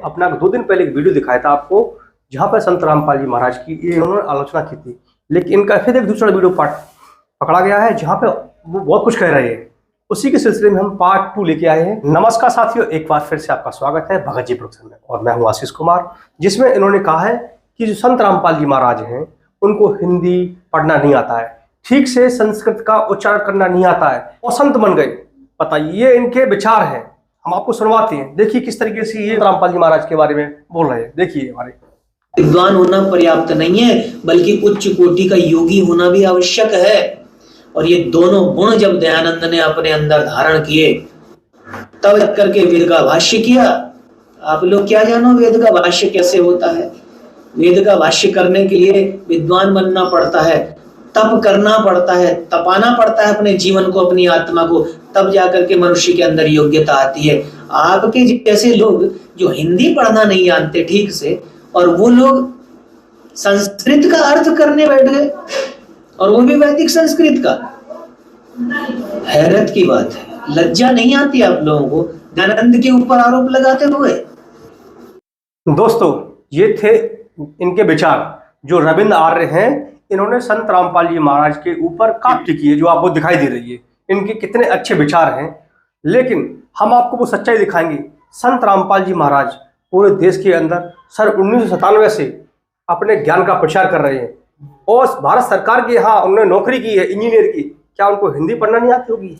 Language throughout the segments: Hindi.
अपना 2 दिन पहले एक वीडियो दिखाया था आपको, जहां पर संत रामपाल जी महाराज की ये उन्होंने आलोचना की थी। लेकिन इनका फिर एक दूसरा वीडियो पार्ट पकड़ा गया है जहां पे वो बहुत कुछ कह रहे हैं। उसी के सिलसिले में हम पार्ट 2 लेके आए हैं। नमस्कार साथियों, एक बार फिर से आपका स्वागत है भगत जी प्रोडक्शन में, और मैं हूं आशीष कुमार। जिसमें इन्होंने कहा है कि जो संत रामपाल जी महाराज हैं उनको हिंदी पढ़ना नहीं आता है, ठीक से संस्कृत का उच्चारण करना नहीं आता है और संत बन गए। बताइए, ये इनके विचार हैं, हम आपको सुनवाते हैं। देखिए किस तरीके से ये रामपाल जी महाराज के बारे में बोल रहे हैं। देखिए, हमारे विद्वान होना पर्याप्त नहीं है, बल्कि उच्च कोटि का योगी होना भी आवश्यक है। और ये दोनों गुण जब दयानंद ने अपने अंदर धारण किए, तब करके वेद का भाष्य किया। आप लोग क्या जानो वेद का भाष्य कैसे होता है? वेद का भाष्य करने के लिए विद्वान बनना पड़ता है, तप करना पड़ता है, तपाना पड़ता है अपने जीवन को, अपनी आत्मा को, तब जाकर के मनुष्य के अंदर योग्यता आती है। आपके जैसे लोग जो हिंदी पढ़ना नहीं जानते ठीक से, और वो लोग संस्कृत का अर्थ करने बैठ गए, और वो भी वैदिक संस्कृत का। हैरत की बात है, लज्जा नहीं आती आप लोगों को दयानंद के ऊपर आरोप लगाते हुए? दोस्तों, ये थे इनके विचार जो रविंद्र आर्य हैं। इन्होंने संत रामपाल जी महाराज के ऊपर काफी की है, जो आपको दिखाई दे रही है। इनके कितने अच्छे विचार हैं, लेकिन हम आपको वो सच्चाई दिखाएंगे। संत रामपाल जी महाराज पूरे देश के अंदर सन 1997 से अपने ज्ञान का प्रचार कर रहे हैं, और भारत सरकार के यहाँ उन्होंने नौकरी की है इंजीनियर की। क्या उनको हिंदी पढ़ना नहीं आती होगी?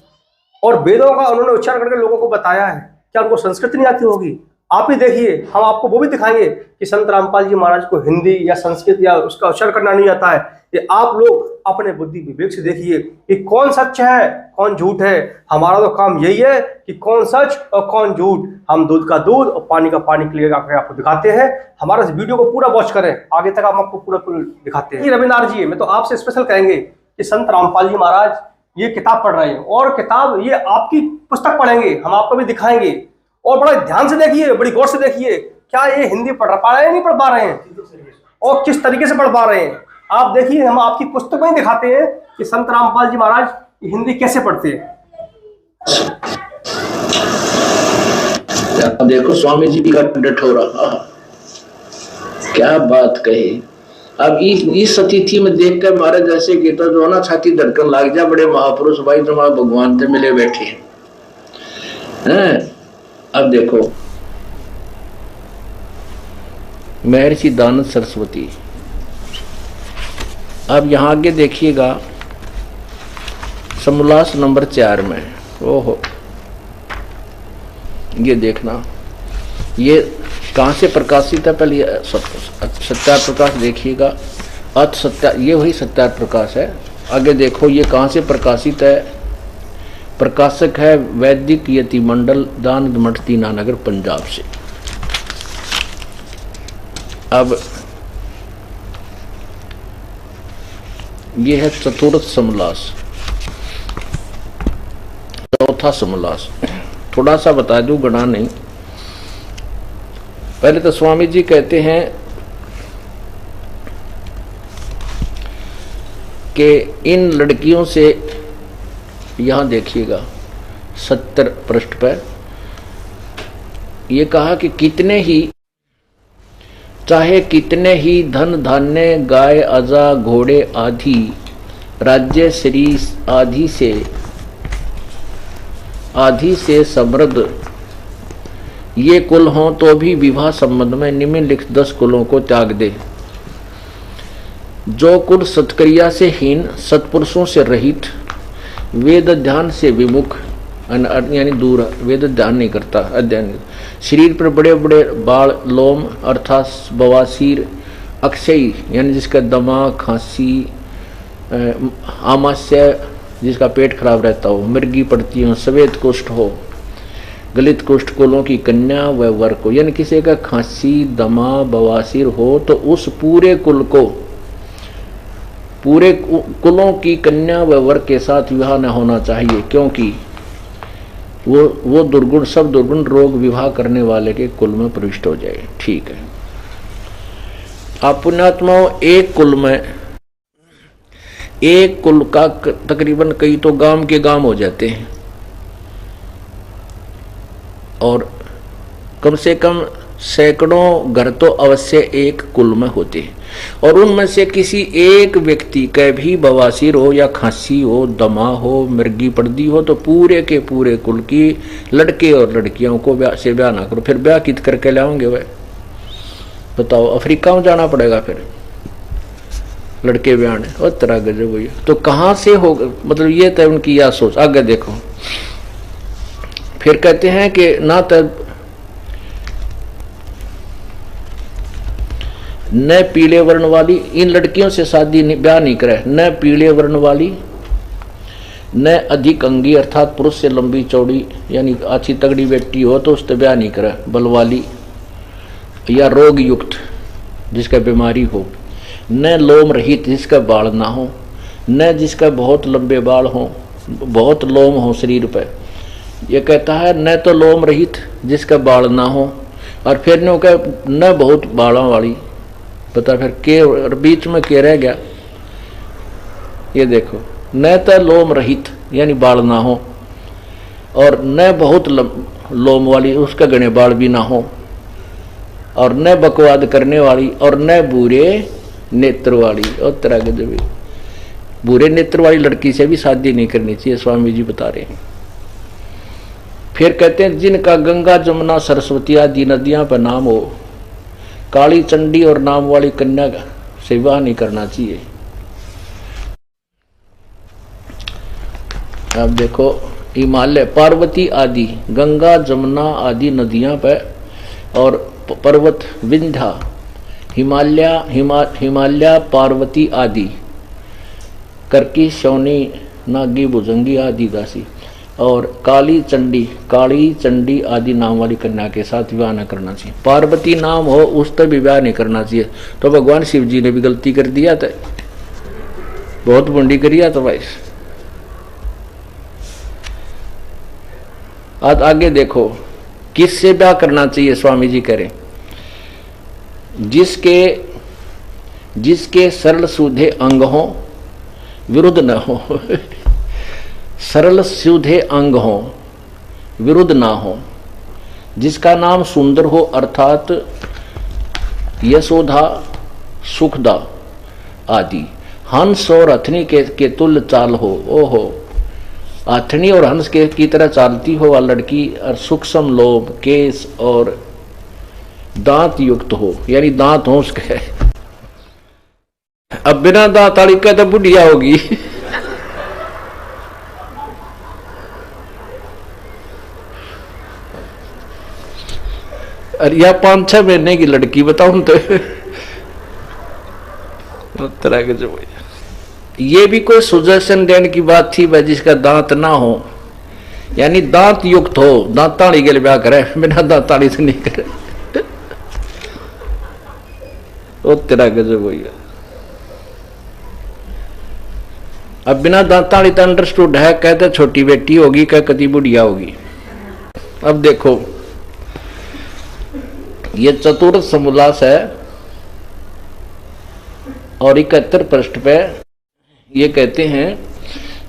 और वेदों का उन्होंने उच्चारण करके लोगों को बताया है, क्या उनको संस्कृत नहीं आती होगी? आप ही देखिए, हम आपको वो भी दिखाएंगे कि संत रामपाल जी महाराज को हिंदी या संस्कृत या उसका उच्चारण करना नहीं आता है। ये आप लोग अपने बुद्धि विवेक से देखिए कि कौन सच है कौन झूठ है। हमारा तो काम यही है कि कौन सच और कौन झूठ। हम दूध का दूध और पानी का पानी क्लियर करके आपको दिखाते हैं। हमारा इस वीडियो को पूरा वॉच करें, आगे तक हम आपको पूरा दिखाते हैं। रविंद्र जी, मैं तो आपसे स्पेशल कहेंगे कि संत रामपाल जी महाराज ये किताब पढ़ रहे हैं, और किताब ये आपकी पुस्तक पढ़ेंगे, हम आपको भी दिखाएंगे। और बड़ा ध्यान से देखिए, बड़ी गौर से देखिए, क्या ये हिंदी पढ़ पा रहे हैं नहीं पढ़ पा रहे हैं, और किस तरीके से पढ़ पा रहे हैं। आप देखिए, हम आपकी पुस्तक में ही दिखाते हैं कि संत रामपाल जी महाराज हिंदी कैसे पढ़ते हैं। देखो स्वामी जी का डठोरा, क्या बात कही। अब इस अतिथि में देख कर मारे जैसे कि तो जो ना छाती धड़कन लाग जा, बड़े महापुरुष भाई तुम्हारे भगवान से मिले बैठे हैं। अब देखो, महर्षि दानंद सरस्वती। अब यहाँ आगे देखिएगा समोल्लास नंबर 4 में। ओहो, ये देखना, ये कहाँ से प्रकाशित है? पहले सत्यार प्रकाश देखिएगा। अथ सत्या, ये वही सत्यार प्रकाश है। आगे देखो ये कहाँ से प्रकाशित है। प्रकाशक है वैदिक यति मंडल, दानंद मठ, दीनानगर, पंजाब से। अब ये है चतुर्थ समोल्लास, चौथा समोल्लास। थोड़ा सा बता दूं, गणा नहीं। पहले तो स्वामी जी कहते हैं कि इन लड़कियों से, यहां देखिएगा 70 पृष्ठ पर, यह कहा कि कितने ही, चाहे कितने ही धन धान्य, गाय अजा, घोड़े आदि, राज्य श्री आदि से समृद्ध ये कुल हों, तो भी विवाह संबंध में निम्नलिखित 10 कुलों को त्याग दे। जो कुल सत्क्रिया से हीन, सत्पुरुषों से रहित, वेद ध्यान से विमुख, यानी दूर, वेद ध्यान नहीं करता, अध्ययन, शरीर पर बड़े बड़े बाल, लोम अर्थात बवासीर, अक्षय यानी जिसका दमा, खांसी, आमाशय जिसका पेट खराब रहता हो, मृगी पड़ती हो, सफेद कुष्ठ हो, गलित कुष्ठ कुलों की कन्या व वर को, यानी किसी का खांसी, दमा, बवासीर हो तो उस पूरे कुल को, पूरे कुलों की कन्या व वर के साथ विवाह न होना चाहिए, क्योंकि वो दुर्गुण, सब दुर्गुण रोग विवाह करने वाले के कुल में प्रविष्ट हो जाए। ठीक है। आप पुण्यात्माओं, एक कुल में, एक कुल का तकरीबन कई तो गांव के गांव हो जाते हैं, और कम से कम सैकड़ों घर तो अवश्य एक कुल में होते हैं, और उनमें से किसी एक व्यक्ति का भी बवासीर हो या खांसी हो, दमा हो, मिर्गी पर्दी हो, तो पूरे के पूरे कुल की लड़के और लड़कियों को ब्याह से ब्याह ना करो। फिर ब्याह कित करके लाओगे वह बताओ? अफ्रीका में जाना पड़ेगा फिर लड़के ब्याह ने, और तरह गजब हुई। तो कहाँ से होगा, मतलब ये तो उनकी यह सोच। आगे देखो, फिर कहते हैं कि ना तब न पीले वर्ण वाली, इन लड़कियों से शादी ब्याह नहीं करे, न पीले वर्ण वाली, न अधिक अंगी अर्थात पुरुष से लंबी चौड़ी यानी अच्छी तगड़ी बेटी हो तो उससे ब्याह नहीं करे, बलवाली या रोग युक्त जिसका बीमारी हो, न लोम रहित जिसका बाल ना हो, न जिसका बहुत लंबे बाल हो, बहुत लोम हो शरीर पर। यह कहता है न तो लोम रहित जिसका बाल ना हो, और फिर न बहुत बालों वाली। पता फिर के बीच में के रह गया, ये देखो, न तो लोम रहित यानी बाल ना हो, और न बहुत लोम वाली उसका घने बाल भी ना हो, और न बकवाद करने वाली, और न बुरे नेत्र वाली। और तरह के जो भी बुरे नेत्र वाली लड़की से भी शादी नहीं करनी चाहिए, स्वामी जी बता रहे हैं। फिर कहते हैं जिनका गंगा जमुना सरस्वती आदि नदियां पर नाम हो, काली चंडी और नाम वाली कन्या से विवाह नहीं करना चाहिए। अब देखो, हिमालय पार्वती आदि गंगा जमुना आदि नदियां पर, और पर्वत विंध्या हिमालय पार्वती आदि करकी शौनी नागी भुजंगी आदि दासी, और काली चंडी आदि नाम वाली कन्या के साथ विवाह न करना चाहिए। पार्वती नाम हो उस तक भी विवाह नहीं करना चाहिए। तो भगवान शिव जी ने भी गलती कर दिया था, बहुत बुंडी करिया तो भाई। आज आगे देखो, किससे ब्याह करना चाहिए स्वामी जी कह रहे, जिसके सरल सूधे अंग हो, विरुद्ध न हो सरल सीधे अंग हो, विरुद्ध ना हो, जिसका नाम सुंदर हो अर्थात यशोधा सुखदा आदि, हंस और हथनी के तुल्य चाल हो। ओहो, हथनी और हंस के की तरह चालती हो वह लड़की, और सूक्ष्म लोभ, केस और दांत युक्त हो, यानी दांत हो उसके। अब बिना दांत वाली का तो बुढ़िया होगी अरे या 5-6 महीने की लड़की बताऊं तो तरह के जो ये भी कोई सुजेशन देने की बात थी भाई, जिसका दांत ना हो, यानी दांत युक्त हो, दांताड़ी के लिए ब्याह करे, बिना दांताड़ी से नहीं करे वो तेरा गजब होगा। अब बिना दांताड़ी तो अंडरस्टूड है, कहते छोटी बेटी होगी, कह कति बुढ़िया होगी। अब देखो, ये चतुर्थ समोल्लास है, और 71 पृष्ठ पे ये कहते हैं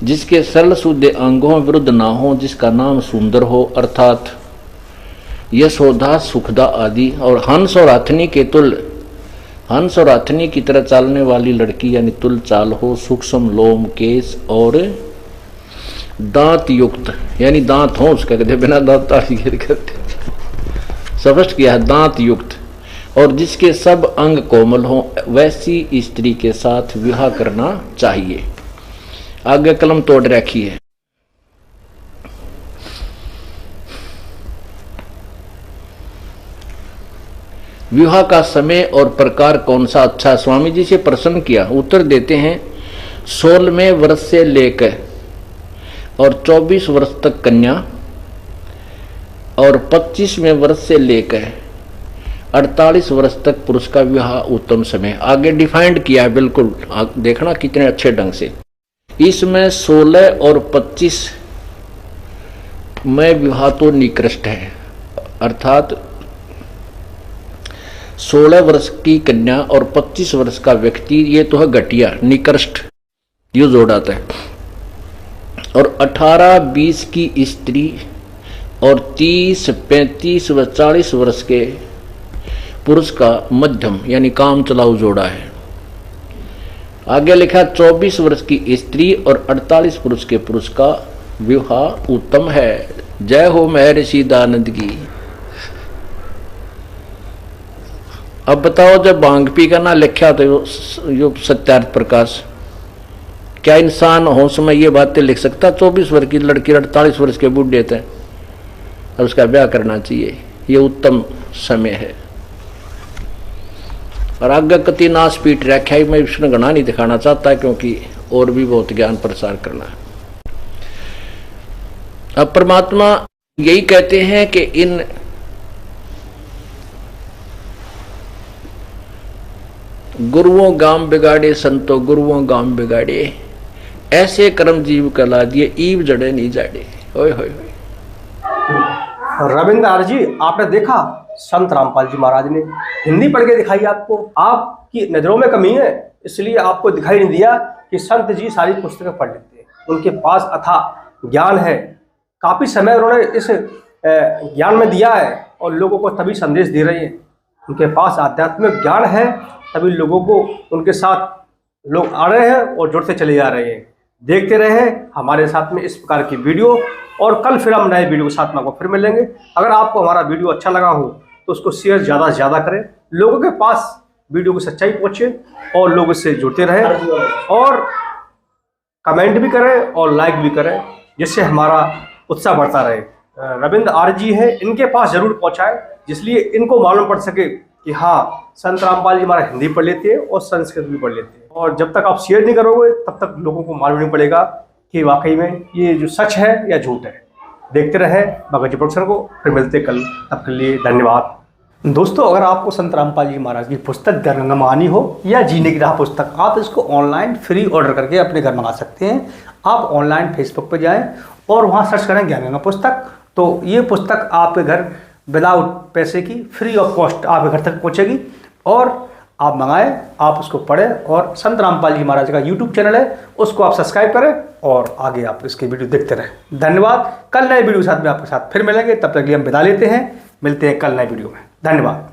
जिसके सरल शुद्ध अंगों विरुद्ध ना हो, जिसका नाम सुंदर हो अर्थात यशोधा सुखदा आदि, और हंस और हथनी के तुल्य, हंस और हथनी की तरह चालने वाली लड़की यानी तुल चाल हो, सूक्ष्म लोम केस और दांत युक्त, यानी दांत हो उसका, कहते बिना दांत करते स्पष्ट किया है, दांत युक्त, और जिसके सब अंग कोमल हो, वैसी स्त्री के साथ विवाह करना चाहिए। आगे कलम तोड़ रखी है। विवाह का समय और प्रकार कौन सा अच्छा? स्वामी जी से प्रश्न किया, उत्तर देते हैं 16वें वर्ष से लेकर और 24 वर्ष तक कन्या, और 25वें वर्ष से लेकर 48 वर्ष तक पुरुष का विवाह उत्तम समय। आगे डिफाइंड किया है बिल्कुल, देखना कितने अच्छे ढंग से। इसमें 16 और 25 में विवाह तो निकृष्ट है, अर्थात 16 वर्ष की कन्या और 25 वर्ष का व्यक्ति, ये तो है घटिया, निकृष्ट, ये जोड़ाता है। और 18-20 की स्त्री और 30, 35 व 40 वर्ष के पुरुष का मध्यम यानी काम चलाऊ जोड़ा है। आगे लिखा 24 वर्ष की स्त्री और 48 पुरुष के पुरुष का विवाह उत्तम है। जय हो महर्षि दयानंद की। अब बताओ, जब भांग पी का ना लिखा तो यो सत्यार्थ प्रकाश, क्या इंसान होश में ये बातें लिख सकता? 24 वर्ष की लड़की 48 वर्ष के बूढ़े थे और उसका ब्याह करना चाहिए, ये उत्तम समय है। और आगे कति नाश पीट रखा है, मैं इसमें गणा नहीं दिखाना चाहता क्योंकि और भी बहुत ज्ञान प्रसार करना है। अब परमात्मा यही कहते हैं कि इन गुरुओं गांव बिगाड़े, संतों गुरुओं गांव बिगाड़े, ऐसे कर्म जीव कला दिए, ईव जड़े नहीं जाड़े। ओए होए होए। रविंद्र जी, आपने देखा संत रामपाल जी महाराज ने हिंदी पढ़ के दिखाई आपको। आपकी नजरों में कमी है इसलिए आपको दिखाई नहीं दिया कि संत जी सारी पुस्तकें पढ़ लेते हैं, उनके पास अथाह ज्ञान है। काफी समय उन्होंने इस ज्ञान में दिया है और लोगों को तभी संदेश दे रहे हैं। उनके पास आध्यात्मिक ज्ञान है, तभी लोगों को उनके साथ लोग आ रहे हैं और जुड़ते चले जा रहे हैं। देखते रहे हमारे साथ में इस प्रकार की वीडियो, और कल फिर हम नए वीडियो के साथ में आपको फिर मिलेंगे। अगर आपको हमारा वीडियो अच्छा लगा हो तो उसको शेयर ज़्यादा से ज़्यादा करें, लोगों के पास वीडियो की सच्चाई पहुँचे और लोग इससे जुड़ते रहें, और कमेंट भी करें और लाइक भी करें, जिससे हमारा उत्साह बढ़ता रहे। रविंद्र आर जी हैं, इनके पास जरूर पहुँचाएँ, जिसलिए इनको मालूम पड़ सके कि हाँ, संत रामपाल जी हमारा हिंदी पढ़ लेते हैं और संस्कृत भी पढ़ लेते हैं। और जब तक आप शेयर नहीं करोगे तब तक लोगों को मालूम नहीं पड़ेगा कि वाकई में ये जो सच है या झूठ है। देखते रहे भगत प्रोडक्शन को, फिर मिलते कल, तब के लिए धन्यवाद। दोस्तों, अगर आपको संत रामपाल जी महाराज की पुस्तक घर मंगवानी हो या जीने की राह पुस्तक, आप इसको ऑनलाइन फ्री ऑर्डर करके अपने घर मंगा सकते हैं। आप ऑनलाइन फेसबुक पर जाएँ और वहाँ सर्च करें ज्ञान गंगा पुस्तक, तो ये पुस्तक आपके घर विदाउट पैसे की, फ्री ऑफ कॉस्ट आपके घर तक पहुँचेगी और आप मंगाएं, आप उसको पढ़ें। और संत रामपाल जी महाराज का यूट्यूब चैनल है, उसको आप सब्सक्राइब करें और आगे आप इसके वीडियो देखते रहें। धन्यवाद। कल नए वीडियो के साथ में आपके साथ फिर मिलेंगे, तब तक के लिए हम विदा लेते हैं। मिलते हैं कल नए वीडियो में। धन्यवाद।